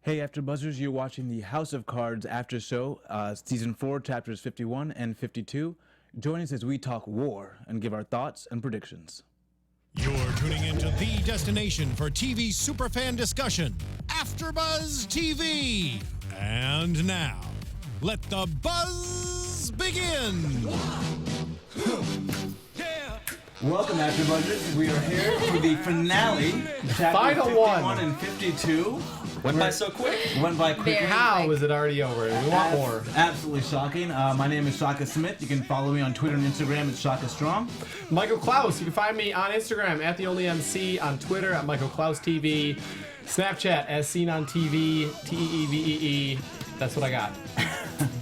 Hey, AfterBuzzers, you're watching the House of Cards After Show, Season 4, Chapters 51 and 52. Join us as we talk war and give our thoughts and predictions. You're tuning into the destination for TV superfan discussion, AfterBuzz TV. And now, let the buzz begin. Welcome, AfterBuzzers. We are here for the finale, Chapters 51 and 52. Went by so quick. Went by quick. How is it already over? We want more. Absolutely shocking. My name is Shaka Smith. You can follow me on Twitter and Instagram at Shaka Strong. Michael Clous. You can find me on Instagram at TheOnlyMC, on Twitter at Michael Clous TV, Snapchat as seen on TV, TEEVEE. That's what I got.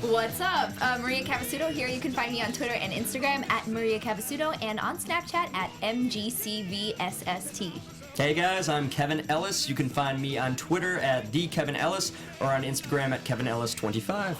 What's up? Maria Cacassuto here. You can find me on Twitter and Instagram at Maria Cacassuto and on Snapchat at MGCVSST. Hey guys, I'm Kevin Ellis. You can find me on Twitter at @TheKevinEllis or on Instagram at KevinEllis25.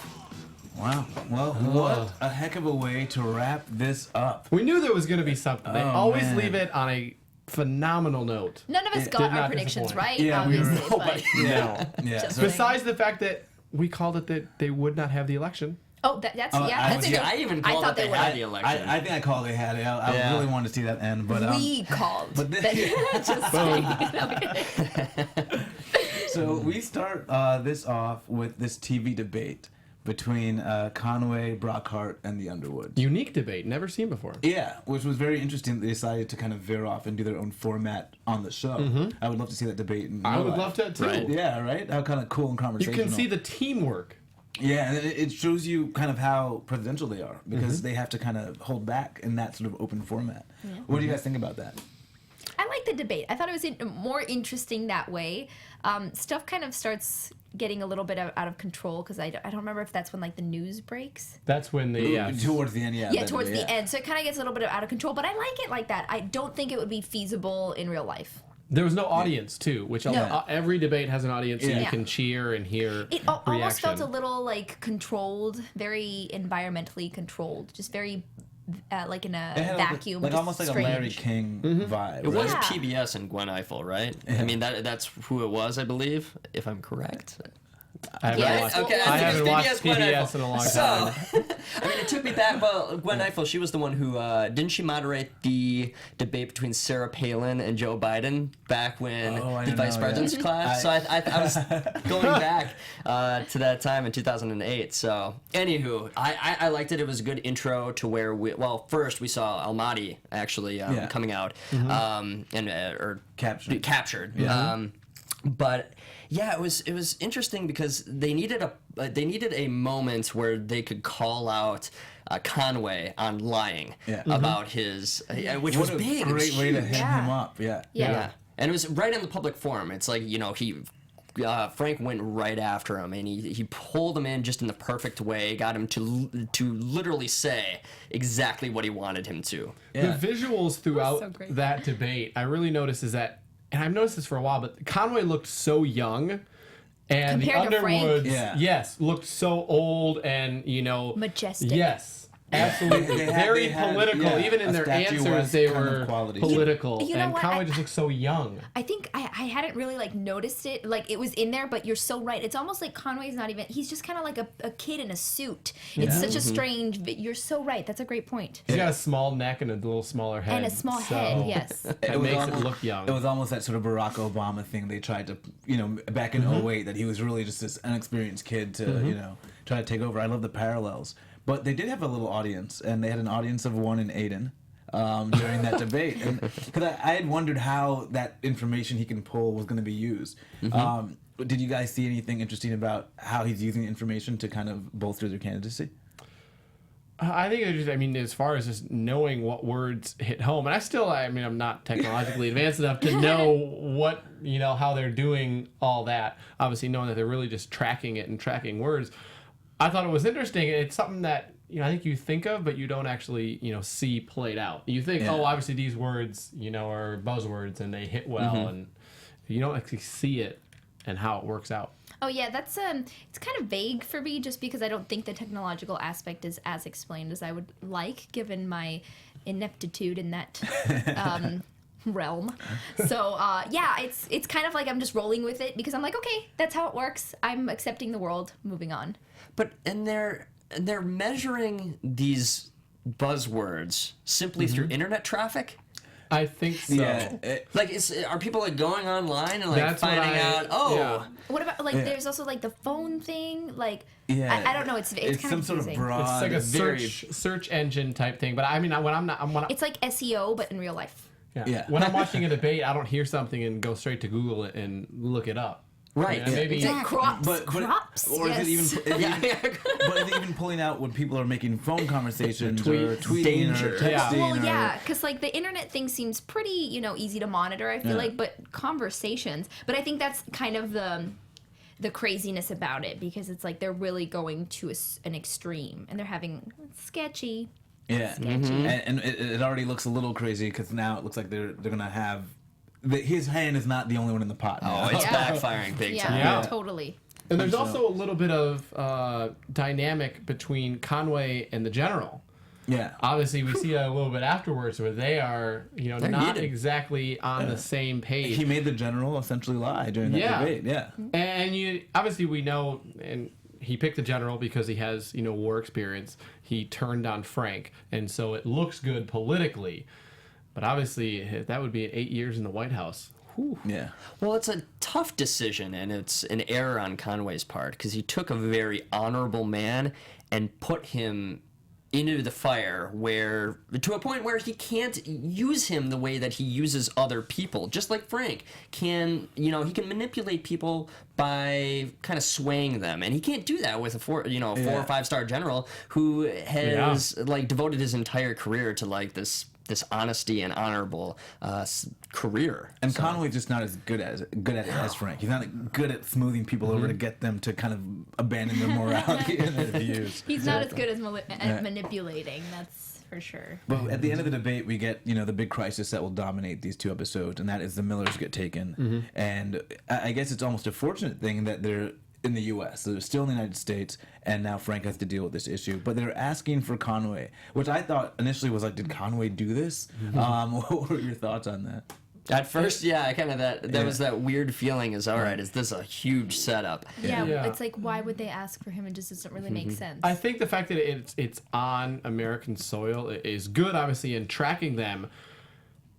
Wow. Well, what a heck of a way to wrap this up. We knew there was going to be something. They Oh, always man. leave it on a phenomenal note. None of us It got did our not predictions disappoint. right, Yeah, we were- obviously. But No. Yeah. Just So, kidding. Besides the fact that we called it that they would not have the election. that's I that's was- a yeah, good- I even I called thought it they they would. had the election. I think I called they had it. I Yeah. really wanted to see that end, but We called. but then- Just saying. Okay. So we start this off with this TV debate between Conway, Brockhart, and the Underwoods. Unique debate. Never seen before. Yeah, which was very interesting. They decided to kind of veer off and do their own format on the show. I would love to see that debate. In I real would life. love to too. Right. Yeah, right? How kind of cool and You conversational. can see the teamwork. Yeah, and it shows you kind of how presidential they are because they have to kind of hold back in that sort of open format. What do you guys think about that? I like the debate. I thought it was more interesting that way. Stuff kind of starts getting a little bit out of control because I don't remember if that's when like the news breaks. That's when the Towards the end, yeah. Yeah, towards the end. So it kind of gets a little bit out of control, but I like it like that. I don't think it would be feasible in real life. There was no audience too, which every debate has an audience, so you Yeah. can cheer and hear It almost reaction. felt a little like controlled, very environmentally controlled, just very like in a It had vacuum. like just almost like strange. a Larry King vibe. It was Yeah. PBS and Gwen Ifill, right? I mean, that's who it was, I believe, if I'm correct. I haven't Yes, watched, okay, I haven't watched PBS, Gwen PBS Ifill. in a long So, time. I mean, it took me back. Well, Gwen Ifill, she was the one who didn't she moderate the debate between Sarah Palin and Joe Biden back when Oh, I the don't vice know, president's yeah. class? So I was going back to that time in 2008. So, anywho, I liked it. It was a good intro to where first we saw Almaty actually coming out or Captured. But yeah, it was interesting because they needed a moment where they could call out Conway on lying about his, which was What a big. It was great way to huge. hem him up. Yeah. Yeah, and it was right in the public forum. It's like Frank went right after him, and he pulled him in just in the perfect way, got him to literally say exactly what he wanted him to. Yeah. The visuals throughout so great. that debate, I really noticed is that, and I've noticed this for a while, but Conway looked so young, and Compared the to Frank? Underwoods, Yeah. looked so old and Majestic. Yes. Absolutely, They had- very they had, political. yeah, Even in a their statuesque answers, they kind of were quality. political. You know And what? Conway just looked so young. I think I hadn't really like noticed it. Like it was in there, but you're so right. It's almost like Conway's not even. He's just kind of like a kid in a suit. It's such a strange. You're so right. That's a great point. He's got a small neck and a little smaller head. And a small so head. Yes. It makes it look young. It was almost that sort of Barack Obama thing they tried to, back in 08, that he was really just this inexperienced kid to, try to take over. I love the parallels. But they did have a little audience, and they had an audience of one in Aiden during that debate. Because I had wondered how that information he can pull was going to be used. Did you guys see anything interesting about how he's using the information to kind of bolster their candidacy? I think it's just, as far as just knowing what words hit home, and I'm not technologically advanced enough to know what, how they're doing all that. Obviously, knowing that they're really just tracking it and tracking words. I thought it was interesting. It's something that, I think you think of, but you don't actually, see played out. You think, obviously these words, are buzzwords and they hit well, and you don't actually see it and how it works out. Oh yeah, that's it's kind of vague for me just because I don't think the technological aspect is as explained as I would like given my ineptitude in that realm. So yeah, it's kind of like I'm just rolling with it because I'm like, okay, that's how it works. I'm accepting the world, moving on. But and they're measuring these buzzwords simply through internet traffic. I think so. Yeah. Like, are people like going online and like That's what finding out? Oh, yeah. What about like there's also like the phone thing, like Yeah. I don't know, it's kind some of sort of confusing. broad. It's like a very- search engine type thing. But I mean, It's like SEO but in real life. Yeah. when I'm watching a debate, I don't hear something and go straight to Google it and look it up. right. Yeah, maybe Crops, or yes. is it even? But is it even pulling out when people are making phone conversations or tweeting Danger. or texting? Yeah. Well, or, yeah, because like the internet thing seems pretty, easy to monitor. I feel like, but conversations. But I think that's kind of the craziness about it because it's like they're really going to an extreme and they're having sketchy. Yeah, and it already looks a little crazy because now it looks like they're gonna have his hand is not the only one in the pot. Now. Oh, it's Yeah. backfiring big Yeah, time. Yeah. totally. And there's also a little bit of dynamic between Conway and the general. Yeah. Obviously, we see a little bit afterwards where they are, They're not heated. exactly on the same page. He made the general essentially lie during that Yeah. debate. Yeah. And obviously we know, and he picked the general because he has, war experience. He turned on Frank, and so it looks good politically. But obviously, that would be 8 years in the White House. Whew. Yeah. Well, it's a tough decision, and it's an error on Conway's part because he took a very honorable man and put him into the fire to a point where he can't use him the way that he uses other people. Just like Frank he can manipulate people by kind of swaying them, and he can't do that with a 4 or 5 star general who has like devoted his entire career to like this honesty and honorable career. And Conway's just not as good at it as Frank. He's not good at smoothing people over to get them to kind of abandon their morality and their views. He's not as good as at manipulating, that's for sure. But at the end of the debate, we get the big crisis that will dominate these 2 episodes, and that is the Millers get taken. And I guess it's almost a fortunate thing that they're in the U.S. So they're still in the United States, and now Frank has to deal with this issue. But they're asking for Conway, which I thought initially was like, did Conway do this? What were your thoughts on that? At first, I kind of that was that weird feeling is, all right, is this a huge setup? Yeah, Yeah. it's like, why would they ask for him? It just doesn't really make sense. I think the fact that it's on American soil is good, obviously, in tracking them.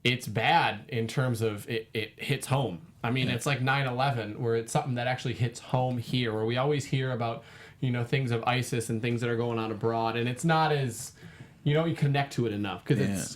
It's bad in terms of it hits home. I mean, it's like 9/11, where it's something that actually hits home here, where we always hear about, things of ISIS and things that are going on abroad, and it's not as, you connect to it enough because it's,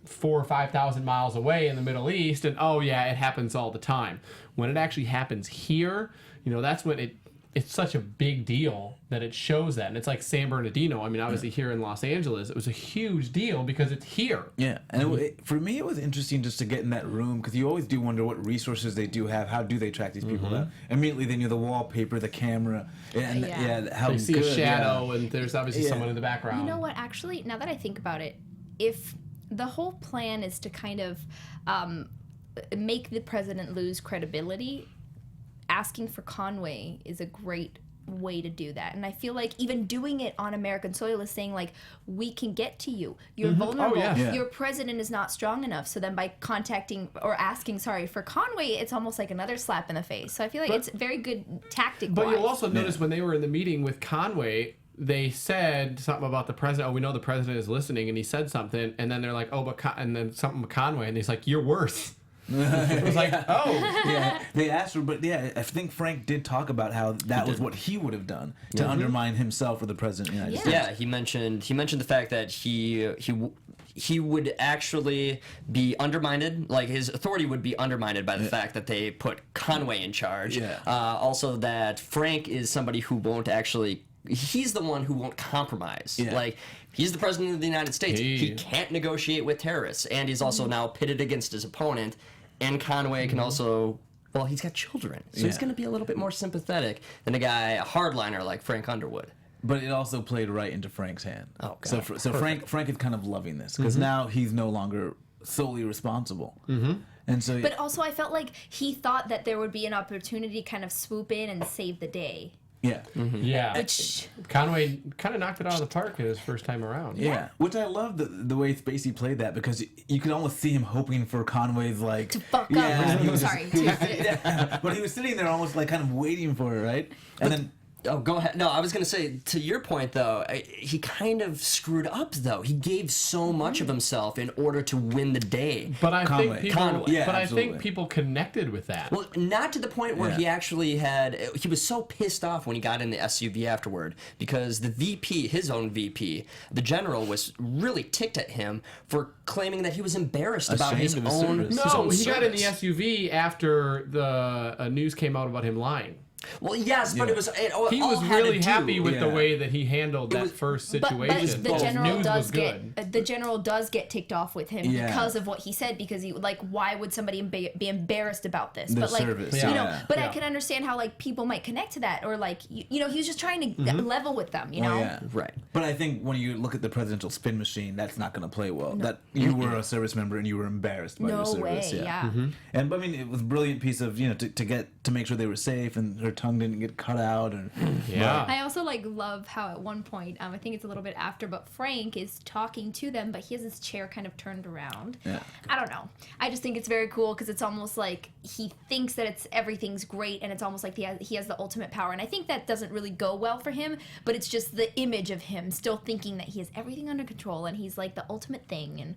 4,000 or 5,000 miles away in the Middle East, and it happens all the time. When it actually happens here, that's when it's such a big deal that it shows that. And it's like San Bernardino. I mean, obviously here in Los Angeles, it was a huge deal because it's here. Yeah, and for me, it was interesting just to get in that room because you always do wonder what resources they do have. How do they track these people down? Immediately, they knew the wallpaper, the camera, and how You see good, a shadow, and there's obviously someone in the background. You know what? Actually, now that I think about it, if the whole plan is to kind of make the president lose credibility, asking for Conway is a great way to do that. And I feel like even doing it on American soil is saying, like, we can get to you. You're vulnerable. Yeah. Your president is not strong enough. So then by asking for Conway, it's almost like another slap in the face. So I feel like it's very good tactic. But you'll also notice when they were in the meeting with Conway, they said something about the president. Oh, we know the president is listening, and he said something. And then they're like, and then something with Conway, and he's like, you're worse. It was like, yeah, they asked her, but I think Frank did talk about how that was what he would have done to undermine himself or the president of the United States. Yeah, he mentioned the fact that he would actually be undermined, like his authority would be undermined by the fact that they put Conway in charge. Yeah. Also that Frank is somebody who won't actually, he's the one who won't compromise. Yeah. Like, he's the president of the United States. Hey. He can't negotiate with terrorists, and he's also now pitted against his opponent. And Conway can also, he's got children, so he's going to be a little bit more sympathetic than a hardliner like Frank Underwood. But it also played right into Frank's hand. Oh, God. So Frank is kind of loving this because now he's no longer solely responsible. And so, But also I felt like he thought that there would be an opportunity to kind of swoop in and save the day. Yeah. Yeah. Which Conway kind of knocked it out of the park in his first time around. Yeah, which I love the way Spacey played that, because you could almost see him hoping for Conway's like to fuck yeah, up. he was Sorry. yeah, but he was sitting there almost like kind of waiting for it, right? And then Oh, go ahead. No, I was going to say, to your point, though, he kind of screwed up, though. He gave so much of himself in order to win the day. But I Conway. think people, Conway. Yeah, but I absolutely. think people connected with that. Well, not to the point where Yeah. he actually he was so pissed off when he got in the SUV afterward, because the VP, his own VP, the general, was really ticked at him for claiming that he was embarrassed about his Ashamed of his own service. his No, own he got in the service. SUV after the news came out about him lying. Well, yes, but Yeah. it He all was had to really do- happy with the Yeah. way that he handled that was- first But situation. the His general news does was good. get the general does get ticked off with him Yeah. because of what he said, because he like, why would somebody be embarrassed about this? The But like service, you know, yeah. but I Yeah. can understand how like people might connect to that, or like you know, he was just trying to level with them, you know. Oh, yeah. Right. But I think when you look at the presidential spin machine, that's not going to play well. That you were a service member and you were embarrassed by No your way, service. yeah. And I mean, it was a brilliant piece of to make sure they were safe and her tongue didn't get cut out. And Yeah. I also like love how at one point, I think it's a little bit after, but Frank is talking to them, but he has his chair kind of turned around. Yeah. I don't know. I just think it's very cool because it's almost like he thinks that everything's great, and it's almost like he has the ultimate power. And I think that doesn't really go well for him, but it's just the image of him still thinking that he has everything under control and he's like the ultimate thing. And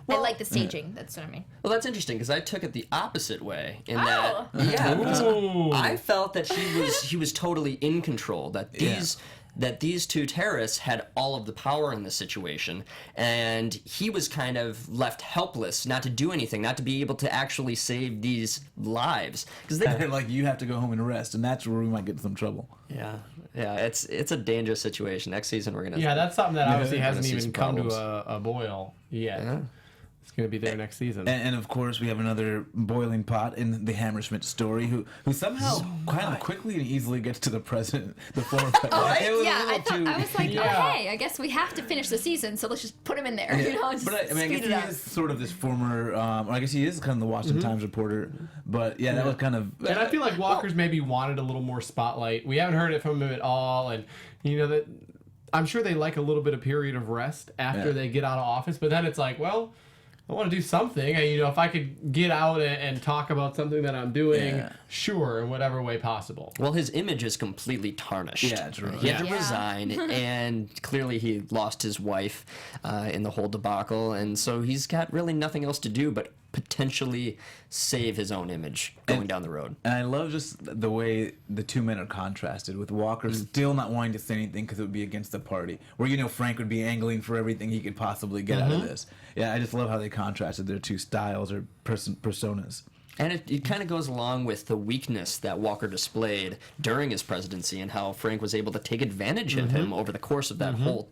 I like the staging. That's what I mean. Well, that's interesting, because I took it the opposite way in Oh. that because Ooh. I felt that he was totally in control. That these two terrorists had all of the power in this situation, and he was kind of left helpless, not to do anything, not to be able to actually save these lives. Because they're like, you have to go home and rest, and that's where we might get in some trouble. yeah, it's a dangerous situation. Next season we're gonna Yeah, that's something that obviously Gonna hasn't see even some come to problems. a boil yet. It's going to be there next season. And of course, we have another boiling pot in the Hammerschmidt story, who somehow kind of quickly and easily gets to the president, the former president. It was a Yeah, little I was like, Yeah. oh hey, I guess we have to finish the season, so let's just put him in there, you know, and just But I mean, I speed guess it he up. is sort of this former, or I guess he is kind of the Washington Times reporter. But yeah, that was kind of. And I feel like Walker's maybe wanted a little more spotlight. We haven't heard it from him at all, and you know that I'm sure they like a little bit of period of rest after they get out of office. But then it's like, well, I want to do something. And, you know, if I could get out and talk about something that I'm doing, Yeah. sure, in whatever way possible. Well, his image is completely tarnished. Yeah, true. He had to Yeah. resign, and clearly he lost his wife in the whole debacle, and so he's got really nothing else to do but potentially save his own image going down the road. And I love just the way the two men are contrasted, with Walker still not wanting to say anything because it would be against the party, where Frank would be angling for everything he could possibly get out of this. Yeah, I just love how they contrasted their two styles or personas. And it kind of goes along with the weakness that Walker displayed during his presidency, and how Frank was able to take advantage of him over the course of that whole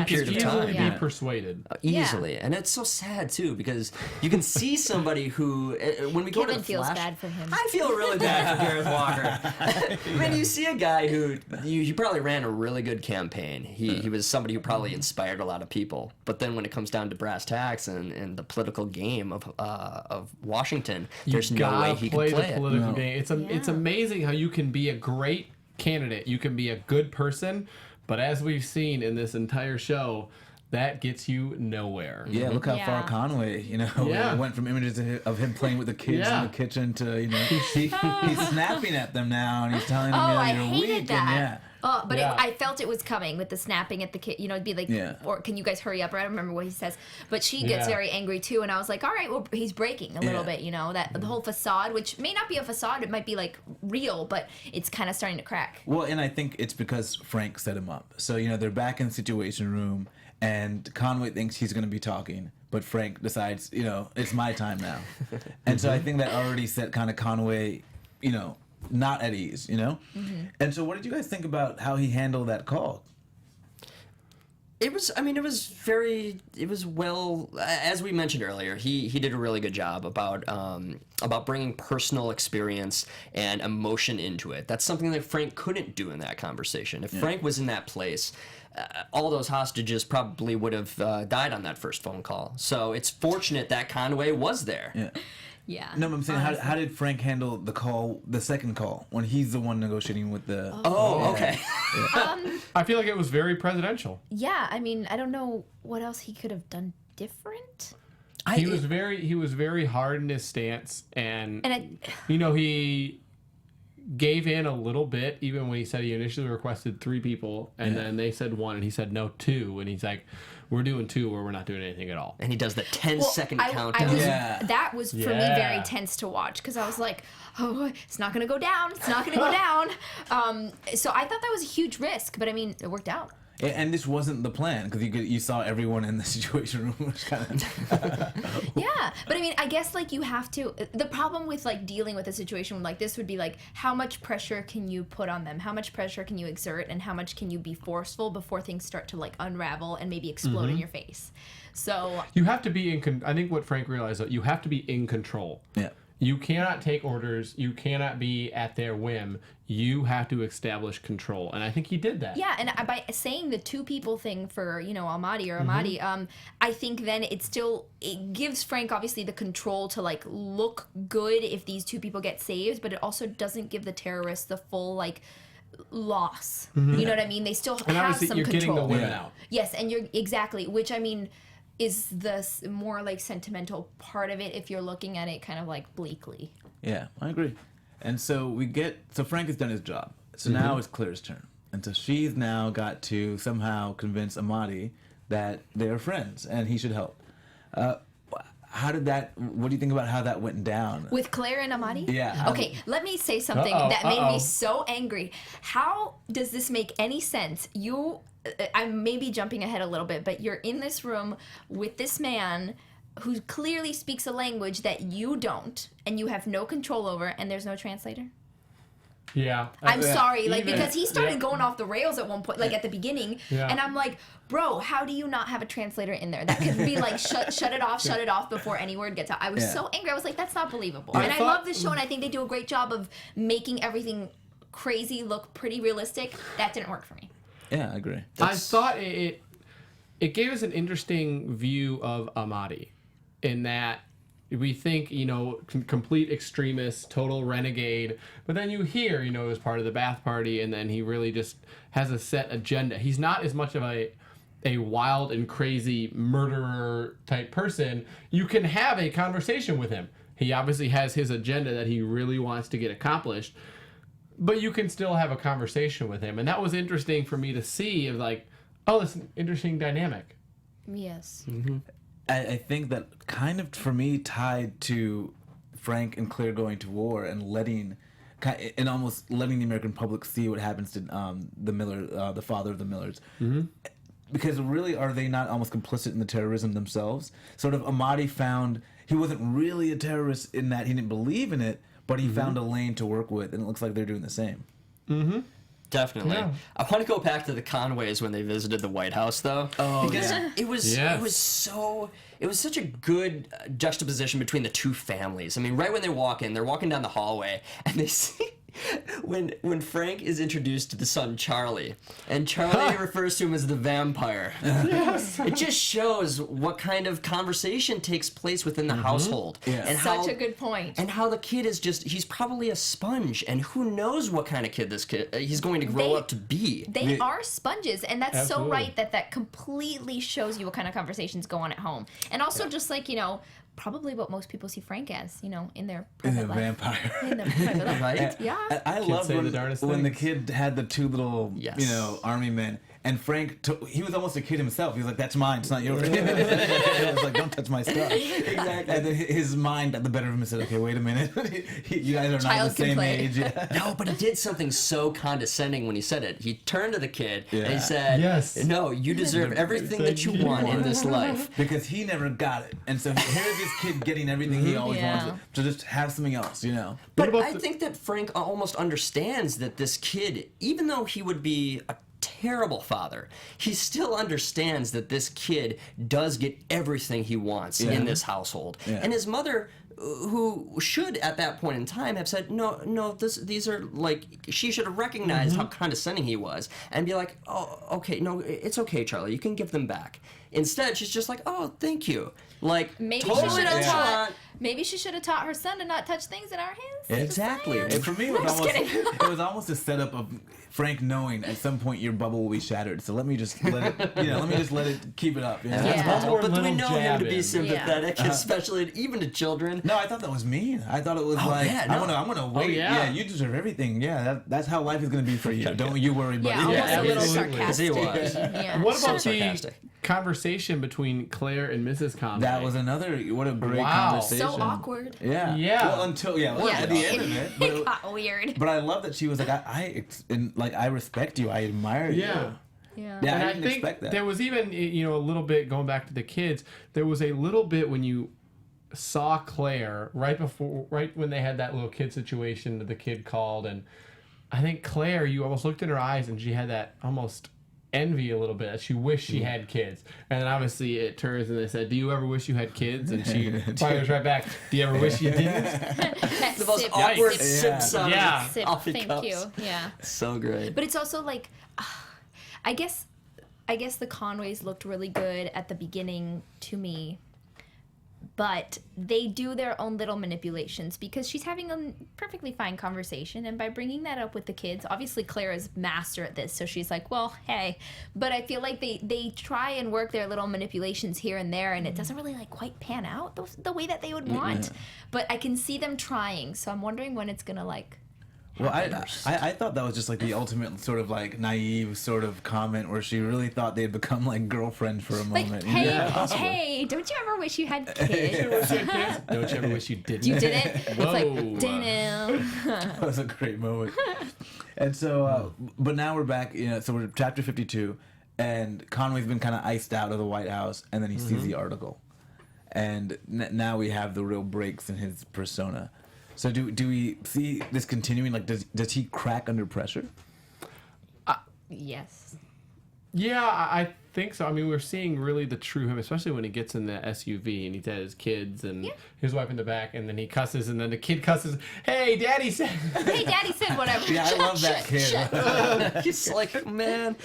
period of Easily time. be Yeah. persuaded. Easily. And it's so sad, too, because you can see somebody who, when we go to Kevin the feels Flash, bad for him. I feel really bad for Gareth Walker. When you see a guy who, he probably ran a really good campaign. He was somebody who probably inspired a lot of people. But then when it comes down to brass tacks and the political game of Washington, there's no way Gotta he play could play the it. political game. It's amazing how you can be a great candidate. You can be a good person, but as we've seen in this entire show, that gets you nowhere. Yeah, look how far Yeah. Conway, Yeah. went from images of him playing with the kids Yeah. in the kitchen to, he's snapping at them now and he's telling them, Oh, I you're hated weak. that. And yeah. Oh, but Yeah. I felt it was coming with the snapping at the kid. You know, it'd be like, Yeah. or can you guys hurry up? Or I don't remember what he says. But she gets Yeah. very angry too, and I was like, all right, well, he's breaking a little Yeah. bit. You know, that the whole facade, which may not be a facade, it might be like real, but it's kind of starting to crack. Well, and I think it's because Frank set him up. So, they're back in the Situation Room, and Conway thinks he's going to be talking, but Frank decides, it's my time now. And so I think that already set kind of Conway, not at ease, And so what did you guys think about how he handled that call? It was well, as we mentioned earlier, he did a really good job about bringing personal experience and emotion into it. That's something that Frank couldn't do in that conversation. If Frank was in that place, all those hostages probably would have died on that first phone call. So it's fortunate that Conway was there. Yeah. Yeah. No, but I'm saying, how did Frank handle the second call, when he's the one negotiating with the... Okay. I feel like it was very presidential. Yeah, I mean, I don't know what else he could have done different. He was very hard in his stance, and he gave in a little bit, even when he said he initially requested 3 people, and then they said 1, and he said no 2, and he's like, we're doing 2 or we're not doing anything at all. And he does the 10-second countdown. That was for me very tense to watch, because I was like, oh, it's not going to go down. It's not going to go down. So I thought that was a huge risk, but I mean, it worked out. And this wasn't the plan, because you saw everyone in the Situation Room, which kind of... Yeah, but I mean, I guess like you have to. The problem with like dealing with a situation like this would be like, how much pressure can you put on them? How much pressure can you exert, and how much can you be forceful before things start to like unravel and maybe explode in your face? So you have to be I think what Frank realized, that you have to be in control. Yeah. You cannot take orders. You cannot be at their whim. You have to establish control, and I think he did that. Yeah, and by saying the 2 people thing for Almaty or Ahmadi, I think then it gives Frank obviously the control to like look good if these 2 people get saved, but it also doesn't give the terrorists the full like loss. You know what I mean? They still and have some you're control. getting the women out. Yes, and you're exactly, which I mean is the more like sentimental part of it if you're looking at it kind of like bleakly. Yeah, I agree. And so Frank has done his job. So now it's Claire's turn. And so she's now got to somehow convince Ahmadi that they're friends and he should help. What do you think about how that went down? With Claire and Ahmadi? Yeah. Okay, let me say something that made me so angry. How does this make any sense? I'm maybe jumping ahead a little bit, but you're in this room with this man who clearly speaks a language that you don't, and you have no control over, and there's no translator? Yeah. I'm sorry, because he started going off the rails at one point, like at the beginning, Yeah. and I'm like, bro, how do you not have a translator in there? That could be like, shut it off before any word gets out. I was so angry. I was like, that's not believable. I love this show, and I think they do a great job of making everything crazy look pretty realistic. That didn't work for me. Yeah, I agree. I thought it gave us an interesting view of Ahmadi, in that we think, complete extremist, total renegade, but then you hear, it was part of the Ba'ath Party, and then he really just has a set agenda. He's not as much of a wild and crazy murderer type person. You can have a conversation with him. He obviously has his agenda that he really wants to get accomplished, but you can still have a conversation with him. And that was interesting for me to see, of like, oh, that's an interesting dynamic. Yes. Mm-hmm. I think that kind of, for me, tied to Frank and Claire going to war and almost letting the American public see what happens to the father of the Millers. Mm-hmm. Because really, are they not almost complicit in the terrorism themselves? Sort of, Ahmadi found he wasn't really a terrorist in that he didn't believe in it, but he found a lane to work with, and it looks like they're doing the same. Mm-hmm. Definitely. Yeah. I want to go back to the Conways when they visited the White House, though. Oh, because yeah. it was such a good juxtaposition between the 2 families. I mean, right when they walk in, they're walking down the hallway, and they see when Frank is introduced to the son Charlie, and Charlie refers to him as the vampire. Yes. It just shows what kind of conversation takes place within the household. Yeah. And Such a good point. And how the kid is he's probably a sponge, and who knows what kind of kid he's going to grow up to be. They are sponges, and that's Absolutely. so right that completely shows you what kind of conversations go on at home. And also just like, probably what most people see Frank as, in their private life. Vampire. In their private life. Right? Yeah. I love say the darndest when the things. kid had the 2 little, army men, and Frank, he was almost a kid himself. He was like, "That's mine. It's not yours." He was like, "Don't touch my stuff." Exactly. And then his mind got the better of him and said, "Okay, wait a minute. You guys are not Child the can same play. age." Yeah. No, but he did something so condescending when he said it. He turned to the kid and he said, Yes. "No, you deserve everything that you want in this life." Because he never got it, and so here's this kid getting everything he always wanted to just have something else, But I think that Frank almost understands that this kid, even though he would be a terrible father, he still understands that this kid does get everything he wants in this household. Yeah. And his mother who should at that point in time have said, no, these are like, she should have recognized how condescending he was and be like, oh, okay, no, it's okay, Charlie, you can give them back. Instead, she's just like, oh, thank you. Like, Maybe totally she should have nonchalant. Maybe she should have taught her son to not touch things in our hands. Exactly. And for me, it was almost a setup of Frank knowing at some point your bubble will be shattered. So let me just let it keep it up. You know? Yeah. One more But do we little know him jab to be in. sympathetic, especially even to children? No, I thought that was mean. I thought it was yeah, no. I'm gonna wait. yeah. You deserve everything. Yeah, that's how life is gonna be for you. Don't you worry about Yeah, it. almost a little absolutely. sarcastic. He was. Yeah. What So about the sarcastic. conversation between Claire and Mrs. Conway? That was another. What a great Wow. conversation. So awkward. Yeah. Yeah. Well, at the end of it. It got weird. But I love that she was like, I respect you. I admire you. Yeah. Yeah. Yeah, And I I didn't think expect that. there was even, a little bit going back to the kids. There was a little bit when you saw Claire right when they had that little kid situation that the kid called, and I think Claire, you almost looked in her eyes and she had that almost envy a little bit. She wished she had kids, and then obviously it turns and they said, "Do you ever wish you had kids?" And she fires right back, "Do you ever wish you didn't?" The most Sip, awkward sip, sip sound. Yeah. sip. Off the Thank cups. you. Yeah. So great. But it's also like, I guess the Conways looked really good at the beginning to me, but they do their own little manipulations because she's having a perfectly fine conversation, and by bringing that up with the kids, obviously Claire is master at this, so she's like, well, hey, but I feel like they try and work their little manipulations here and there, and it doesn't really like quite pan out the way that they would want, but I can see them trying, so I'm wondering when it's gonna like. Well, I thought that was just like the ultimate sort of like naive sort of comment where she really thought they'd become like girlfriends for a Like, moment. hey, don't you ever wish you had kids? Don't you ever wish you didn't? You didn't? It's like, Whoa. damn. That was a great moment. And so, but now we're back, so we're chapter 52, and Conway's been kind of iced out of the White House, and then he sees the article. And now we have the real breaks in his persona. So do we see this continuing? Like, does he crack under pressure? Yes. Yeah, I think so. I mean, we're seeing really the true him, especially when he gets in the SUV and he's at his kids and his wife in the back, and then he cusses, and then the kid cusses, "Hey, Daddy said." Hey, Daddy said whatever. Yeah, I love that kid. He's like, man,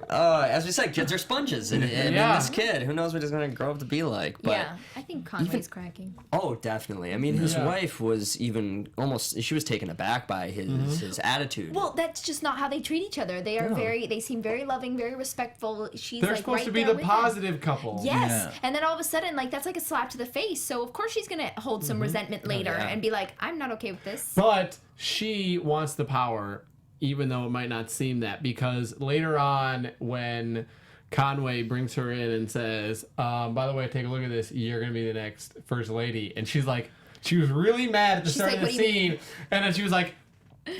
as we said, kids are sponges, and this kid, who knows what he's going to grow up to be like. But Yeah, I think Conway's cracking. Oh, definitely. I mean, his wife was even she was taken aback by his attitude. Well, that's just not how they treat each other. They are they seem very loving, very respectful. She's They're like supposed right to be there the with him. positive couple. Yes, Yeah. and then all of a sudden, like that's like a slap to the face. So of course she's gonna hold some resentment later yeah. and be like, "I'm not okay with this." But she wants the power, even though it might not seem that, because later on when Conway brings her in and says, by the way, take a look at this, you're going to be the next first lady. And she's like, she was really mad at the start like, of the "What do you scene. And then she was like,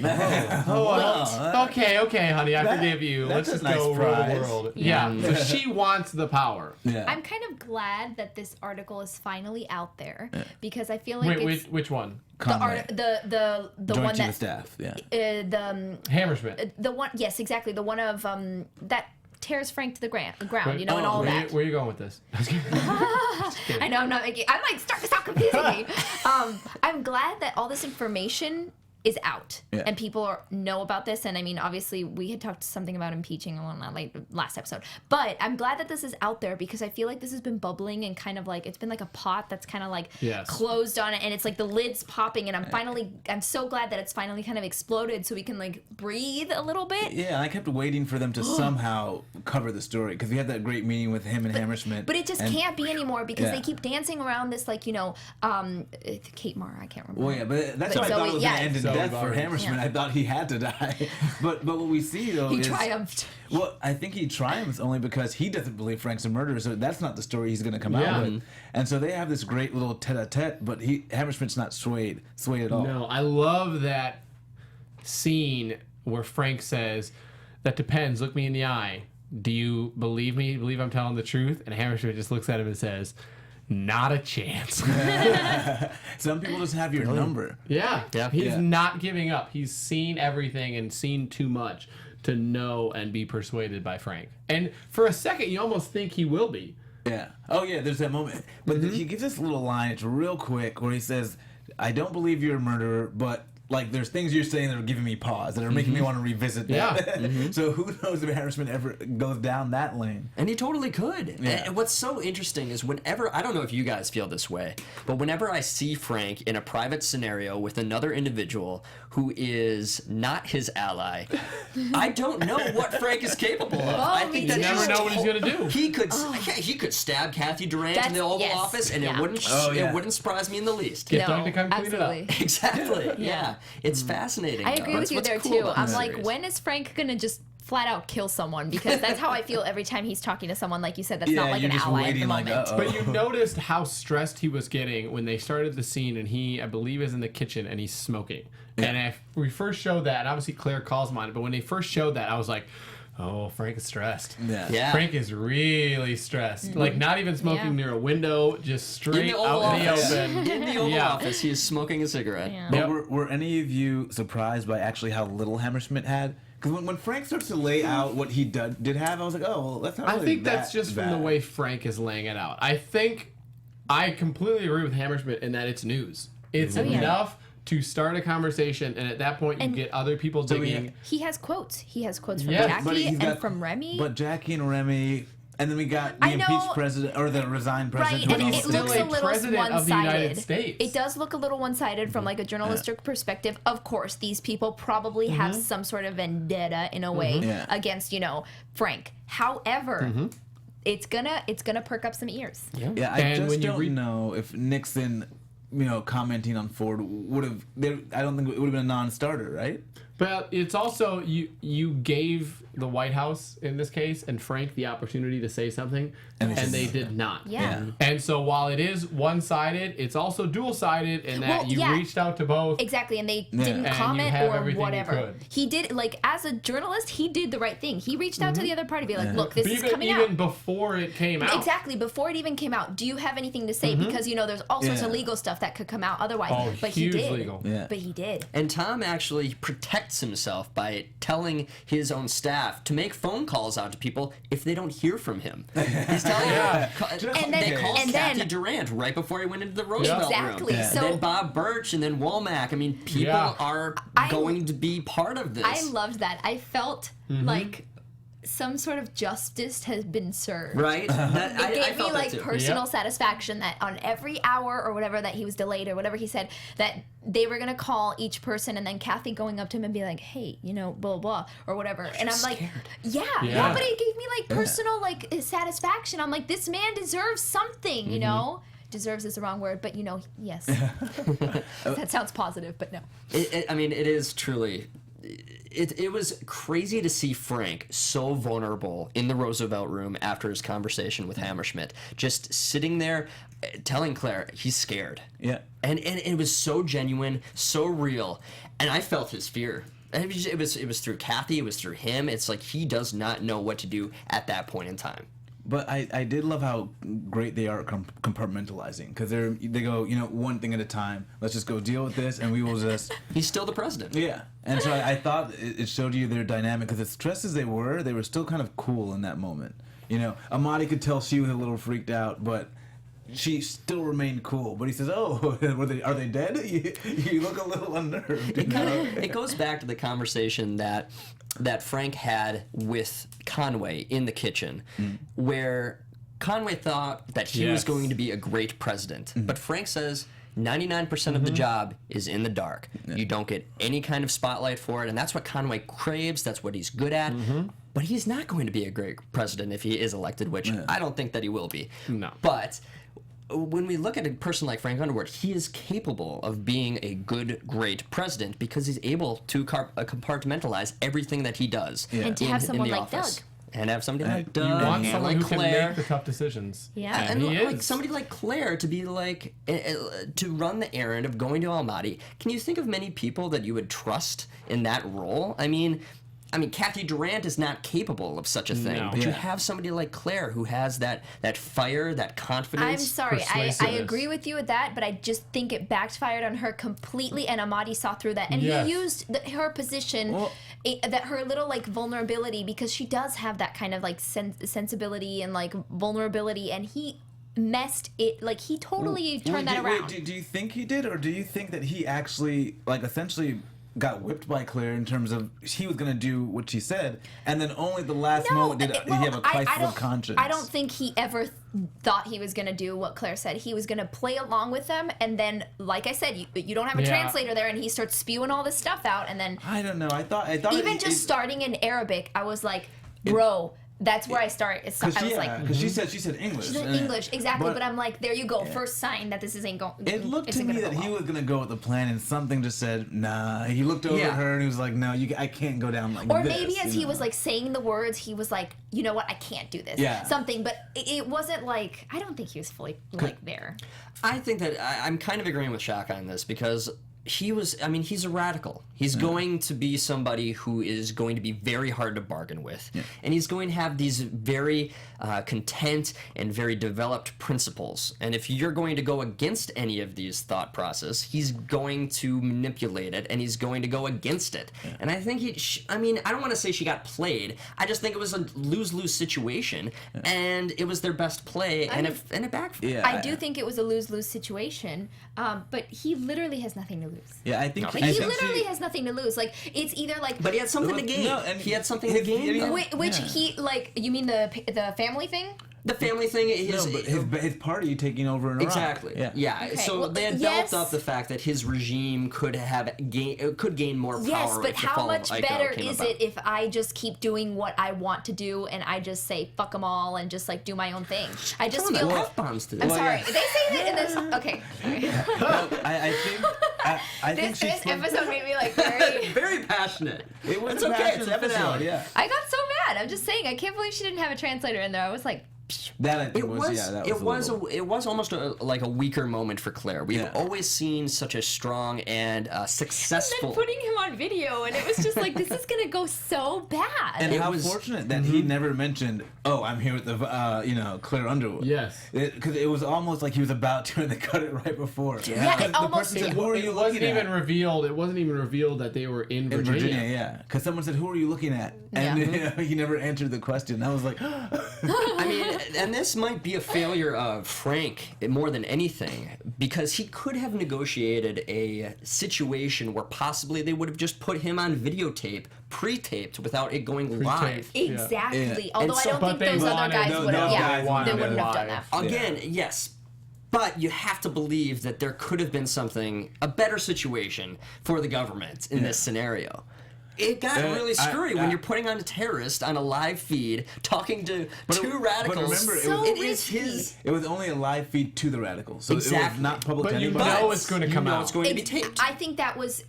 Wow. okay, honey, I forgive you. that's Let's a just nice go rule the prize." world. Yeah. So she wants the power. Yeah. I'm kind of glad that this article is finally out there because I feel like Wait, it's which one? the Conway. the Joint one Chief of that Staff. Yeah. Hammersmith. the one, yes, exactly, the one of that tears Frank to the ground, and all where that. where are you going with this? I know I'm not making. I'm like start to stop confusing me. I'm glad that all this information is out and people know about this. And I mean, obviously, we had talked something about impeaching on that last episode, but I'm glad that this is out there because I feel like this has been bubbling and kind of like it's been like a pot that's kind of like closed on it, and it's like the lid's popping. And I'm so glad that it's finally kind of exploded, so we can like breathe a little bit. Yeah, and I kept waiting for them to somehow cover the story because we had that great meeting with him and Hammersmith. But it just can't be anymore because they keep dancing around this, like, Kate Mara, I can't remember. Well, yeah, but that's But why I thought Zoe- it was yeah. going to end in Zoe death for Barber. Hammersmith. Yeah. I thought he had to die. But what we see, though, He is... triumphed. Well, I think he triumphs only because he doesn't believe Frank's a murderer, so that's not the story he's going to come out with. And so they have this great little tete-a-tete, but Hammersmith's not swayed at all. No, I love that scene where Frank says, "That depends. Look me in the eye. Do you believe me? Believe I'm telling the truth?" And Hammersmith just looks at him and says, "Not a chance." Some people just have your number. Yeah. He's Yeah. not giving up. He's seen everything and seen too much to know and be persuaded by Frank. And for a second, you almost think he will be. Yeah. Oh, yeah, there's that moment. But he gives this little line, it's real quick, where he says, I don't believe you're a murderer, but, like, there's things you're saying that are giving me pause, that are making me want to revisit that. Yeah. So who knows if Hammersmith ever goes down that lane. And he totally could. Yeah. And what's so interesting is whenever, I don't know if you guys feel this way, but whenever I see Frank in a private scenario with another individual who is not his ally, I don't know what Frank is capable of. I think that You never know what he's going to do. He could stab Kathy Durant in the Oval Yes. Office, and Yeah. it wouldn't surprise me in the least. Get Doug to come clean it up. absolutely. Exactly. Yeah. It's fascinating. I agree though. with you That's there what's cool too. about I'm the like, series. when is Frank gonna just flat out kill someone? Because that's how I feel every time he's talking to someone, like you said, that's not like you're an just ally at the waiting like, moment. uh-oh. But you noticed how stressed he was getting when they started the scene, and he, I believe, is in the kitchen and he's smoking. And if we first showed that, and obviously Claire calls him on it, but when they first showed that, I was like, oh, Frank is stressed. Yeah. Frank is really stressed. Like, not even smoking Yeah. near a window, just in straight the Oval out in the Office. open. In the Oval Yeah. Office, he is smoking a cigarette. Yeah. But Yep. were any of you surprised by actually how little Hammersmith had? Because when Frank starts to lay out what he did have, I was like, oh, well, that's not I really think that's that just from the bad. way Frank is laying it out. I think I completely agree with Hammersmith in that it's news. It's yeah. enough to start a conversation, and at that point, you And- get other people digging. He has quotes. He has quotes from Yeah, But Jackie he's and got- from Remy. But Jackie and Remy, and then we got the I know- impeached president, or the resigned president. Right, who and had it all still looks the- a little president of the United one-sided. States. It does look a little one-sided from like a journalistic perspective. Of course, these people probably have some sort of vendetta in a way Yeah. against, Frank. However, it's gonna perk up some ears. Yeah, I And just when you don't know if Nixon, commenting on Ford would have. I don't think it would have been a non-starter, right? But it's also you gave the White House in this case and Frank the opportunity to say something, and they did not. Yeah. And so while it is one-sided, it's also dual-sided in that Well, you yeah. reached out to both. Exactly, and they Yeah. didn't And you comment have or everything you whatever. could. He did, like, as a journalist, he did the right thing. He reached out to the other party, be like, look, this is coming even out. before it came out. Exactly, before it even came out. Do you have anything to say? Because, there's all sorts of Yeah. legal stuff that could come out otherwise. Oh, but huge he did. legal. Yeah. But he did. And Tom actually protects himself by telling his own staff to make phone calls out to people if they don't hear from him. He's telling them. And They then- called and Kathy then- Durant right before he went into the Roosevelt Exactly. room. Yeah. And So- then Bob Birch and then Womack. I mean, people Yeah. are I- going to be part of this. I loved that. I felt like some sort of justice has been served. Right? That, It I gave me felt like that too. personal Yep. satisfaction that on every hour or whatever that he was delayed or whatever he said, that they were gonna call each person and then Kathy going up to him and be like, hey, blah blah or whatever. And I'm like, yeah, but it gave me like personal like satisfaction. I'm like, this man deserves something, Deserves is the wrong word, but yes. That sounds positive, but no. It is truly. It was crazy to see Frank so vulnerable in the Roosevelt room after his conversation with Hammersmith, just sitting there telling Claire he's scared. Yeah. And it was so genuine, so real, and I felt his fear. And it was through Kathy, it was through him. It's like he does not know what to do at that point in time. But I did love how great they are at compartmentalizing, because they go one thing at a time. Let's just go deal with this, and we will just He's still the president. yeah. And so I thought it showed you their dynamic, because as stressed as they were still kind of cool in that moment. Amadi could tell she was a little freaked out, but she still remained cool. But he says, "Oh, are they dead? You look a little unnerved." It goes back to the conversation that Frank had with Conway in the kitchen, where Conway thought that he was Yes. going to be a great president. But Frank says 99% of the job is in the dark. You don't get any kind of spotlight for it, and that's what Conway craves. That's what he's good at. But he's not going to be a great president if he is elected, which I don't think that he will be. No. But when we look at a person like Frank Underwood, he is capable of being a good, great president because he's able to compartmentalize everything that he does. Yeah. And to have in someone the like office. Doug. And have somebody like you Doug, Want and someone like who can Claire. make the tough decisions. Yeah. And he like is. somebody like Claire to be like to run the errand of going to Almaty. Can you think of many people that you would trust in that role? I mean, Kathy Durant is not capable of such a thing, No. but you Yeah. have somebody like Claire who has that fire, that confidence. I'm sorry, I persuasiveness. agree with you with that, but I just think it backfired on her completely, and Amadi saw through that, and Yes. he used her position Well- that her little like vulnerability, because she does have that kind of like sensibility and like vulnerability, and he messed it, like he totally turned that around. Do you think he did, or do you think that he actually like essentially got whipped by Claire in terms of he was going to do what she said, and then only the last moment did he have a crisis of conscience? I don't think he ever thought he was going to do what Claire said. He was going to play along with them, and then, like I said, you don't have a translator there, and he starts spewing all this stuff out, and then I don't know. I thought even starting in Arabic, I was like, bro. That's where I start. I was like, because she said English. She said English, exactly. But I'm like, there you go, first sign that this isn't going. It looked to me that he was gonna go with the plan, and something just said, nah. He looked over at her and he was like, no, I can't go down like this. Or maybe as he was like saying the words, he was like, you know what, I can't do this. Yeah. Something, but it wasn't like, I don't think he was fully like there. I think that I'm kind of agreeing with Shaka on this because he's a radical. He's going to be somebody who is going to be very hard to bargain with. Yeah. And he's going to have these very content and very developed principles. And if you're going to go against any of these thought process, he's going to manipulate it and he's going to go against it. Yeah. And I think I don't want to say she got played. I just think it was a lose-lose situation and it was their best play and it backfired. Yeah, I do think it was a lose-lose situation, but he literally has nothing to lose. Yeah, I think he literally has nothing to lose. Like it's either like, but he had something to gain. No, and he had something to gain. Which he like. You mean the family thing? The family thing. His party taking over in Iraq. Exactly. Yeah. Okay. So they had built up the fact that his regime could gain more power. Yes, but how much better is it if I just keep doing what I want to do and I just say fuck them all and just like do my own thing? I just feel F-bombs today. I'm sorry. They say that in this. Okay. I think this episode made me like very passionate. It was it's a okay. It's episode. Yeah. I got so mad. I'm just saying. I can't believe she didn't have a translator in there. I was like. It was almost like a weaker moment for Claire. We've always seen such a strong and successful. And then putting him on video, and it was just like, this is gonna go so bad. And how fortunate that he never mentioned, "Oh, I'm here with the Claire Underwood." Yes, because it was almost like he was about to, and they cut it right before. Yeah, it almost. The person said, "Who are you looking at?" It wasn't even revealed that they were in Virginia. Yeah, because someone said, "Who are you looking at?" And he never answered the question. I was like, I mean. And this might be a failure of Frank more than anything, because he could have negotiated a situation where possibly they would have just put him on videotape, pre-taped, without it going live. Exactly. Yeah. Although I don't think those other guys would have. They wouldn't have done that. Again, yes. But you have to believe that there could have been a better situation for the government in this scenario. It got really screwy when you're putting on a terrorist on a live feed, talking to two radicals. But remember, it was only a live feed to the radicals, so it was not public to anybody. But you know it's going to come out. It's going to be taped. I think that was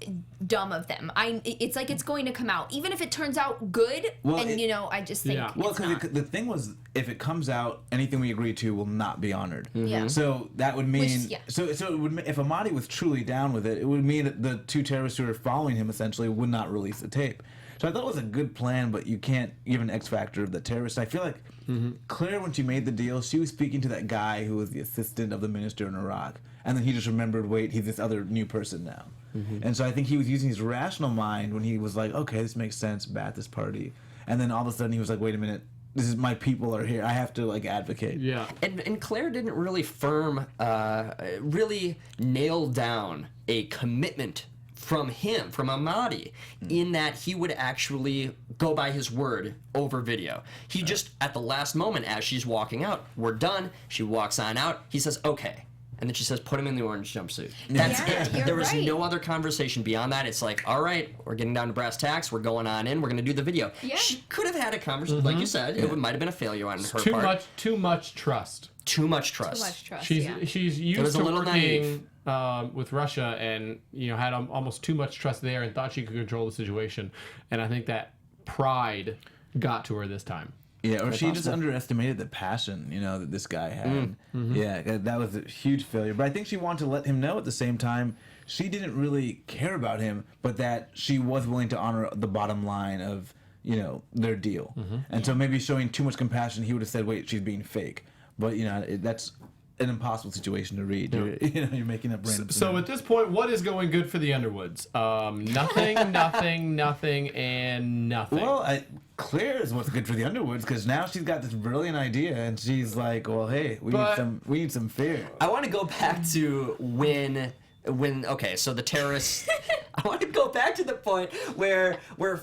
dumb of them. It's like it's going to come out, even if it turns out good. I just think. Yeah. Well, because the thing was, if it comes out, anything we agree to will not be honored. Mm-hmm. Yeah. So that would mean. So it would, if Ahmadi was truly down with it, it would mean that the two terrorists who are following him essentially would not release the tape. So I thought it was a good plan, but you can't give an X factor of the terrorist. I feel like Claire, when she made the deal, she was speaking to that guy who was the assistant of the minister in Iraq, and then he just remembered, wait, he's this other new person now. And so I think he was using his rational mind when he was like, okay, this makes sense, Ba'athist party, and then all of a sudden he was like, wait a minute, this is my people are here. I have to like advocate. Yeah. And Claire didn't really really nail down a commitment from Ahmadi, in that he would actually go by his word over video. He just, at the last moment, as she's walking out, we're done, she walks on out, he says, okay. And then she says, put him in the orange jumpsuit. That's it. There was no other conversation beyond that. It's like, all right, we're getting down to brass tacks, we're going on in, we're going to do the video. Yeah. She could have had a conversation, like you said, it might have been a failure on her part. Too much trust. Too much trust. Too much trust. She's used to working with Russia, and had almost too much trust there, and thought she could control the situation. And I think that pride got to her this time. Yeah, or she just underestimated the passion, that this guy had. Yeah, that was a huge failure. But I think she wanted to let him know at the same time she didn't really care about him, but that she was willing to honor the bottom line of, their deal. And so maybe showing too much compassion, he would have said, wait, she's being fake. But, an impossible situation to read. You're making up random. So at this point, what is going good for the Underwoods? Nothing, nothing, and nothing. Well, Claire is what's good for the Underwoods because now she's got this brilliant idea and she's like, well, hey, we need some fear. I want to go back to when okay, so the terrorists. I want to go back to the point where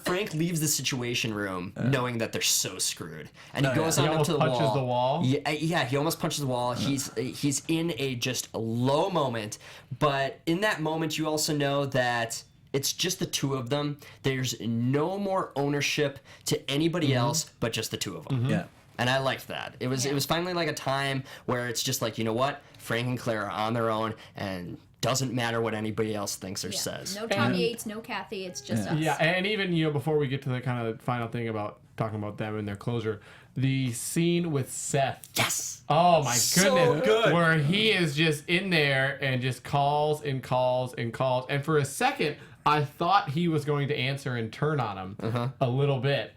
Frank leaves the situation room knowing that they're so screwed, and he goes on up to the wall. He punches the wall. Yeah, he almost punches the wall. He's in a just low moment, but in that moment, you also know that it's just the two of them. There's no more ownership to anybody else but just the two of them. Yeah. And I liked that. It was finally like a time where it's just like, you know what? Frank and Claire are on their own and doesn't matter what anybody else thinks or says. No Tom Yates, no Kathy, it's just us. Yeah, and even, before we get to the kind of final thing about talking about them and their closure, the scene with Seth. Yes! Oh my goodness. So good. Where he is just in there and just calls and calls and calls. And for a second, I thought he was going to answer and turn on him a little bit.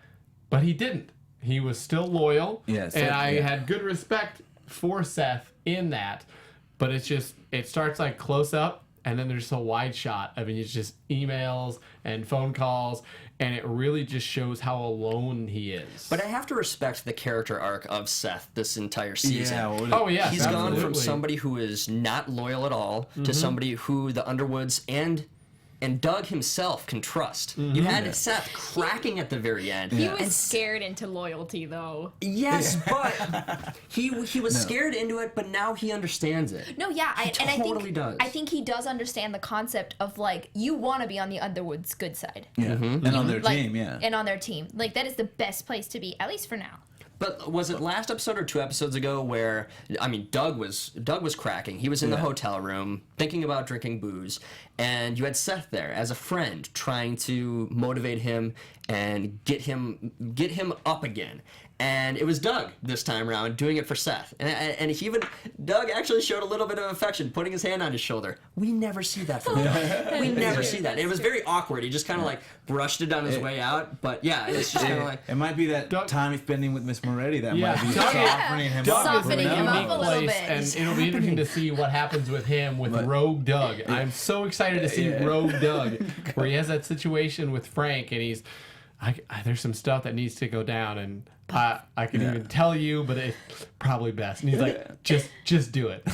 But he didn't. He was still loyal. Yes. And I had good respect for Seth in that. But it starts like close up, and then there's a wide shot. I mean, it's just emails and phone calls, and it really just shows how alone he is. But I have to respect the character arc of Seth this entire season. Oh, yes, He's gone from absolutely. somebody who is not loyal at all to somebody who the Underwoods and Doug himself can trust. You had Seth cracking at the very end. He was scared into loyalty, though. Yes, but he was scared into it, but now he understands it. No, yeah, He totally does. I think he does understand the concept of like you want to be on the Underwoods' good side. Yeah. And on their team, yeah. And on their team, like that is the best place to be, at least for now. But was it last episode or 2 episodes ago where Doug was cracking. He was in the hotel room thinking about drinking booze, and you had Seth there as a friend trying to motivate him and get him up again. And it was Doug this time around doing it for Seth. And Doug actually showed a little bit of affection, putting his hand on his shoulder. We never see that from Doug. We never see that. It was very awkward. He just kind of like brushed it on his way out. But yeah, it's just kind of like... It might be that time he's spending with Miss Moretti that might be softening him up. Softening him up a little bit. And it'll be interesting to see what happens with him with Rogue Doug. I'm so excited to see Rogue Doug, where he has that situation with Frank, and he's... there's some stuff that needs to go down, and I can even tell you, but it's probably best. And he's like, just do it.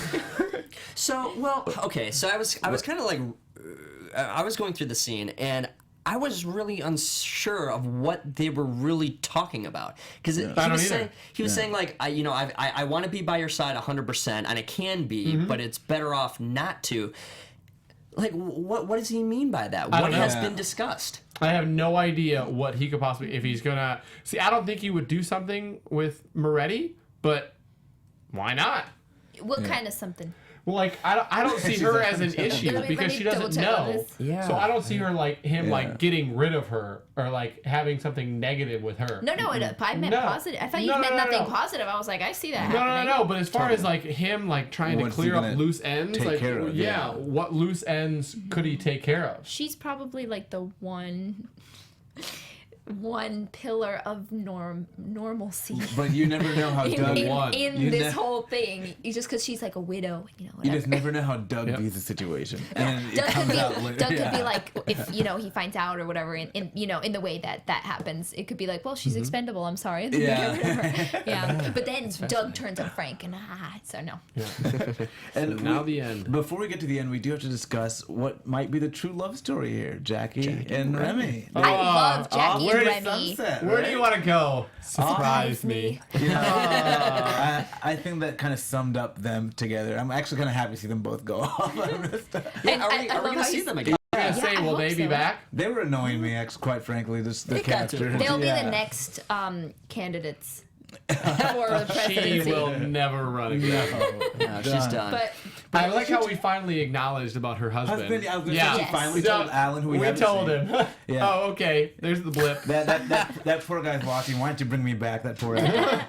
So, well, okay. So I was kind of like, I was going through the scene, and I was really unsure of what they were really talking about, because he was saying like, I want to be by your side 100%, and I can be, but it's better off not to. Like, what does he mean by that? What has been discussed? I have no idea what he could possibly, if he's gonna see. I don't think he would do something with Moretti, but why not? What kind of something? Well, like I don't see her as an issue because she doesn't know. Yeah. So I don't see her like like getting rid of her or like having something negative with her. No, I meant positive. I thought you meant nothing positive. I was like, I see that happening. No. But as far as like him like trying to clear up loose ends, take like care of, what loose ends could he take care of? She's probably like the one pillar of normalcy. But you never know how Doug won. In this whole thing, just because she's like a widow, whatever. You just never know how Doug views the situation. And then it comes out later. Doug could be like, if he finds out or whatever, in the way that happens, it could be like, well, she's expendable. I'm sorry. And then get rid of her. Yeah. But then Doug turns on Frank, and so no. Yeah. And now the end. Before we get to the end, we do have to discuss what might be the true love story here, Jackie and Remy. I love Jackie and Remy. Where do you want to go? Surprise me. I think that kind of summed up them together. I'm actually kind of happy to see them both go off. Are we going to see them again? I was gonna say, will they be back? They were annoying me, quite frankly. Just the characters. They'll be the next candidates for the presidency. She will never run again. No, she's done. But I like how we finally acknowledged about her husband. I was going to say she finally told Alan who we told seen. him. Yeah. Oh, okay. There's the blip. That poor guy's watching. Why don't you bring me back, that poor guy?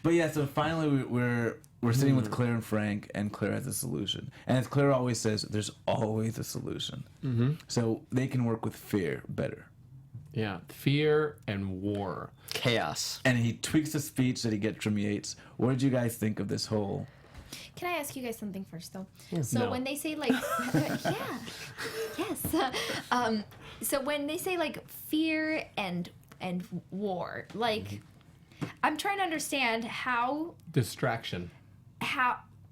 But yeah, so finally we're sitting with Claire and Frank, and Claire has a solution. And as Claire always says, there's always a solution. Mm-hmm. So they can work with fear better. Yeah, fear and war. Chaos. And he tweaks the speech that he gets from Yates. What did you guys think of this whole Can I ask you guys something first, though? Yes. So No. when they say like, so when they say like fear and war, like, I'm trying to understand how Distraction.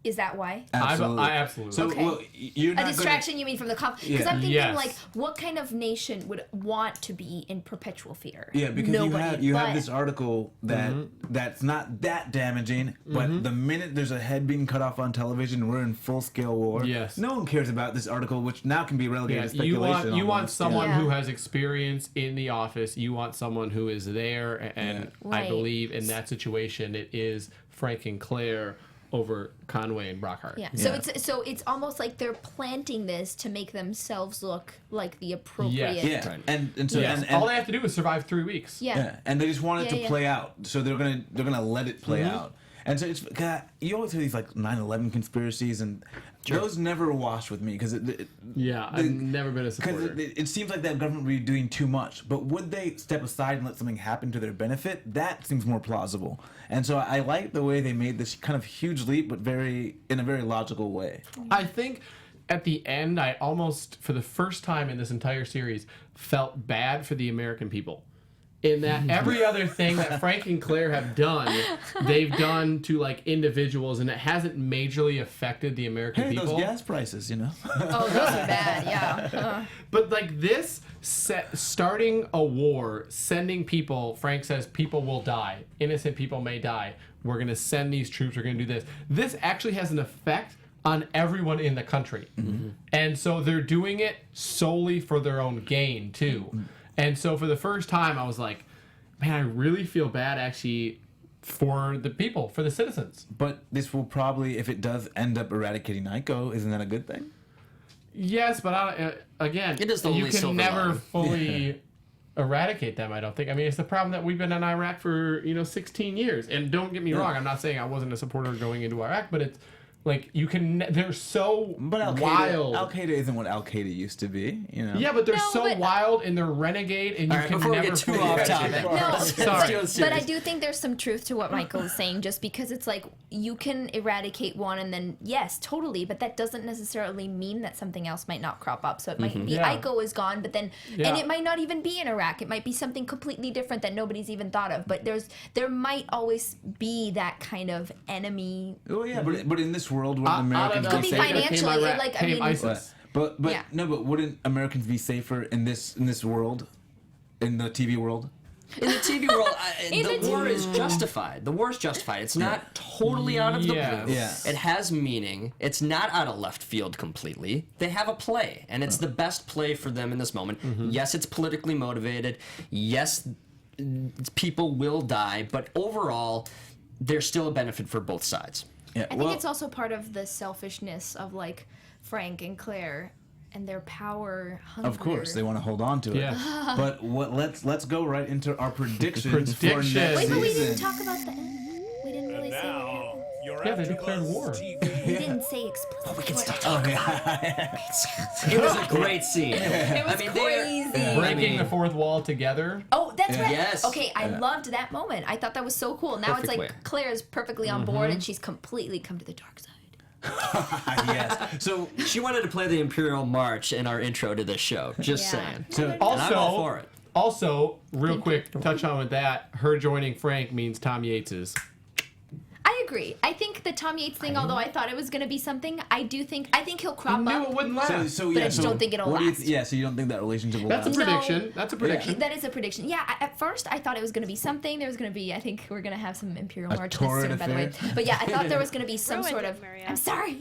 is that why? Absolutely. I absolutely. So Okay. well, you're A not distraction, you mean, from the conflict? Because Yeah. I'm thinking Yes. like, what kind of nation would want to be in perpetual fear? Yeah, because Nobody, you but- have this article that that's not that damaging, but the minute there's a head being cut off on television, we're in full scale war. Yes. No one cares about this article, which now can be relegated Yeah, to speculation. you want almost. someone Yeah. who has experience in the office. You want someone who is there, and I Right. believe in that situation it is Frank and Claire over Conway and Brockhart. Yeah. Yeah. So it's almost like they're planting this to make themselves look like the appropriate. Yeah, Right. and so Yes. and All they have to do is survive 3 weeks. Yeah. yeah, and they just want it Yeah, to yeah. play out, so they're gonna let it play out. And so it's God, you always hear these like 9/11 conspiracies, and those never wash with me because Yeah, I've never been a supporter. because it seems like that government would be doing too much. But would they step aside and let something happen to their benefit? That seems more plausible. And so I like the way they made this kind of huge leap, but in a very logical way. I think at the end, I almost, for the first time in this entire series, felt bad for the American people. In that every other thing that Frank and Claire have done, they've done to like individuals, and it hasn't majorly affected the American Hey, people. those gas prices, you know. Oh, those are bad. Yeah. But like this, starting a war, sending people, Frank says people will die. Innocent people may die. We're going to send these troops. We're going to do this. This actually has an effect on everyone in the country. And so they're doing it solely for their own gain, too. And so for the first time, I was like, man, I really feel bad actually for the people, for the citizens. But this will probably, if it does end up eradicating ICO, isn't that a good thing? Yes, but again, It is the you only can silver never lining. fully eradicate them, I don't think. I mean, it's the problem that we've been in Iraq for, 16 years. And don't get me wrong, I'm not saying I wasn't a supporter going into Iraq, but it's like you can they're so But wild. Al Qaeda isn't what Al Qaeda used to be, you know. Yeah, but they're No, so but- wild and they're renegade, and you All right, can before we never get too fully off eradicate topic. them. No, Sorry. but I do think there's some truth to what Michael is saying, just because it's like you can eradicate one and then, yes, totally, but that doesn't necessarily mean that something else might not crop up. So it might be Yeah. ICO is gone, but then, Yeah. and it might not even be in Iraq. It might be something completely different that nobody's even thought of. But there might always be that kind of enemy. Oh yeah, but in this world, wouldn't Out of Americans Could be be safer? financial. Came Iraq, Like, I came mean- ISIS. But Yeah. no, but wouldn't Americans be safer in this world, in the TV world? In the TV world, In the the war is justified. The war is justified. It's not totally out of the Yes. blue. Yeah. It has meaning. It's not out of left field completely. They have a play, and it's the best play for them in this moment. Yes, it's politically motivated. Yes, people will die, but overall, there's still a benefit for both sides. Yeah. I think it's also part of the selfishness of like Frank and Claire and their power hunger. Of course, they want to hold on to it. Yeah. But let's go right into our predictions for Predictions. next Wait, but we didn't season. talk about the end. We didn't really say what happened. Yeah, they declared war. We didn't say explicitly. We can stop. Oh yeah. It was a great scene. It was I mean, crazy. Breaking the fourth wall together. Oh, that's right. Yes. Okay, I loved that moment. I thought that was so cool. Now Perfect it's like way. Claire's perfectly on board and she's completely come to the dark side. Yes. So She wanted to play the Imperial March in our intro to this show. Just Yeah. saying. So- And I'm all for it. Also, real quick, touch on with that. Her joining Frank means Tom Yates's. I agree. I think the Tom Yates thing, although I thought it was going to be something, I think he'll crop I knew up. it wouldn't last. so But yeah. I just so don't think it'll what do you last. yeah. So you don't think that relationship will That's a last? prediction. That's a prediction. That is a prediction. Yeah, at first I thought it was going to be something. There was going to be, I think we're going to have some Imperial March torrid soon, by the way. affair? But yeah, I thought there was going to be some Ruined sort it, of. Maria. I'm sorry.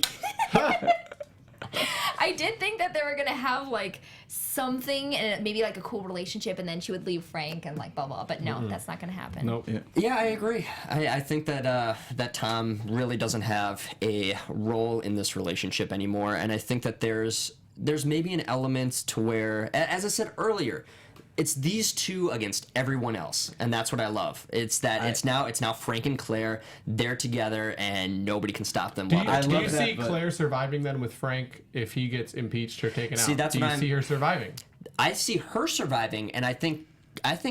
I did think that they were going to have like something and maybe like a cool relationship, and then she would leave Frank and like blah blah. But no, that's not going to happen. Nope. Yeah. Yeah, I agree. I think that that Tom really doesn't have a role in this relationship anymore, and I think that there's maybe an element to where, as I said earlier, it's these two against everyone else, and that's what I love. It's that it's now Frank and Claire. They're together, and nobody can stop them. Do while you, they're do love you that, see but- Claire surviving then with Frank if he gets impeached or taken See, out? that's do what you I'm- see her surviving? I see her surviving, and I think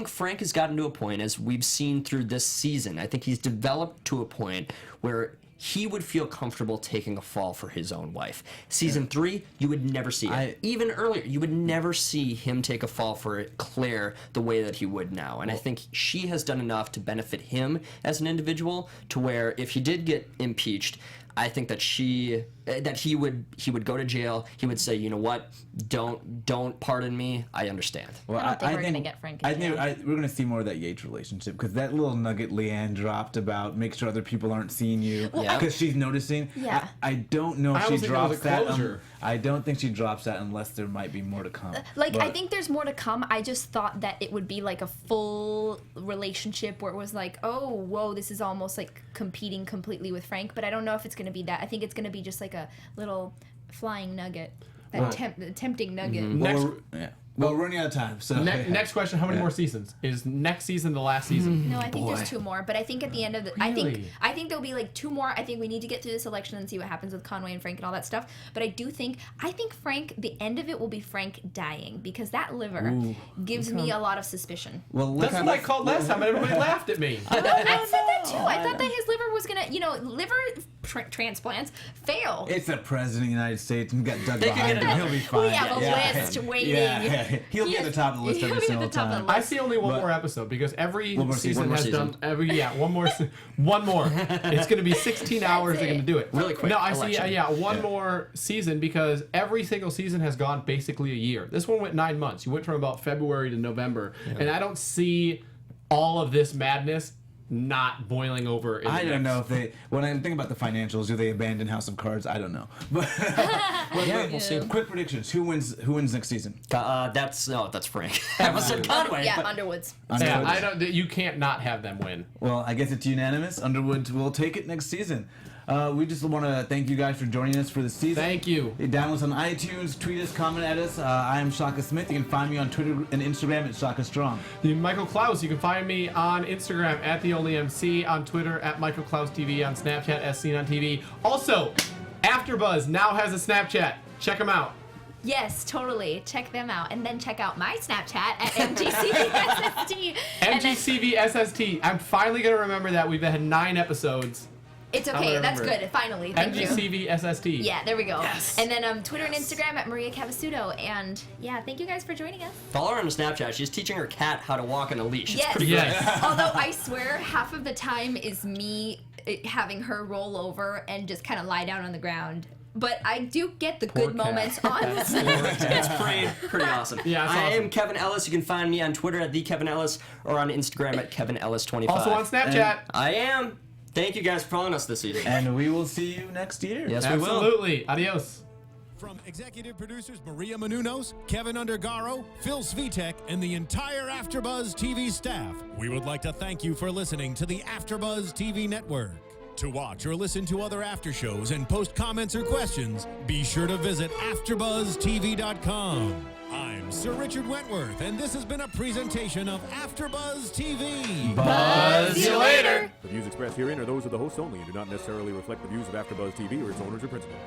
Frank has gotten to a point, as we've seen through this season. I think he's developed to a point where he would feel comfortable taking a fall for his own wife. Season 3, you would never see it. Even earlier, you would never see him take a fall for Claire the way that he would now. And I think she has done enough to benefit him as an individual to where if he did get impeached, I think that he would go to jail. He would say, you know what, don't pardon me. I understand. Well, I don't think we're gonna get Frank in jail. We're gonna see more of that Yates relationship because that little nugget Leanne dropped about make sure other people aren't seeing you because she's noticing. Yeah. I don't know if she almost think it was drops a that. closure. I don't think she drops that unless there might be more to come. I think there's more to come. I just thought that it would be like a full relationship where it was like, oh, whoa, this is almost like competing completely with Frank. But I don't know if it's going to be that. I think it's going to be just like a little flying nugget, that tempting nugget. Well, we're running out of time. So Next question: how many more seasons? Is next season the last season? No, I think there's 2 more. But I think at the end of the, Really? I think there'll be like 2 more. I think we need to get through this election and see what happens with Conway and Frank and all that stuff. But I think Frank, the end of it will be Frank dying because that liver gives me a lot of suspicion. well, That's what I called last time, and everybody laughed at me. I said that too. I thought that his liver was gonna, liver transplants fail. It's the president of the United States and we got Doug They could behind get him. it. He'll be fine. We have a list waiting. Yeah. He'll be at the top of the list He'll every be at the single top of the time. list. I see only one But- more episode because every One more season season. has One more done one more. It's going to be 16 hours. They're going to do it Really quick. No, I see. Election. One more season because every single season has gone basically a year. This one went 9 months. You went from about February to November, and I don't see all of this madness not boiling over. In I the don't next- know if when I think about the financials, do they abandon House of Cards? I don't know. But We'll see. quick predictions: who wins next season? That's Frank. I almost said Conway. Yeah, but- Underwoods. Yeah, Underwoods? I don't. You can't not have them win. Well, I guess it's unanimous. Underwood will take it next season. We just want to thank you guys for joining us for the season. Thank you. Download us on iTunes, tweet us, comment at us. I am Shaka Smith. You can find me on Twitter and Instagram at Shaka Strong. Michael Clous. You can find me on Instagram at TheOnlyMC, on Twitter at Michael Clous TV, on Snapchat as Seen on TV. Also, AfterBuzz now has a Snapchat. Check them out. Yes, totally. Check them out. And then check out my Snapchat at MGCVSST. And then- MGCVSST. I'm finally going to remember that. We've had 9 episodes. It's I'm okay. gonna That's remember good. Finally. Thank you. MGCVSST. Yeah, there we go. Yes. And then Twitter and Instagram at Maria Cacassuto. And yeah, thank you guys for joining us. Follow her on Snapchat. She's teaching her cat how to walk on a leash. It's Yes. pretty Yes. Although I swear half of the time is me having her roll over and just kind of lie down on the ground. But I do get the good cat. moments on the It's pretty awesome. Yeah, it's I awesome. am Kevin Ellis. You can find me on Twitter at @TheKevinEllis or on Instagram at KevinEllis25. Also on Snapchat. I am. Thank you guys for following us this season. And we will see you next year. Yes, we will. Absolutely. Adios. From executive producers Maria Menounos, Kevin Undergaro, Phil Svitek, and the entire AfterBuzz TV staff, we would like to thank you for listening to the AfterBuzz TV network. To watch or listen to other after shows and post comments or questions, be sure to visit AfterBuzzTV.com. I'm Sir Richard Wentworth, and this has been a presentation of AfterBuzz TV. Buzz you later. The views expressed herein are those of the hosts only and do not necessarily reflect the views of AfterBuzz TV or its owners or principals.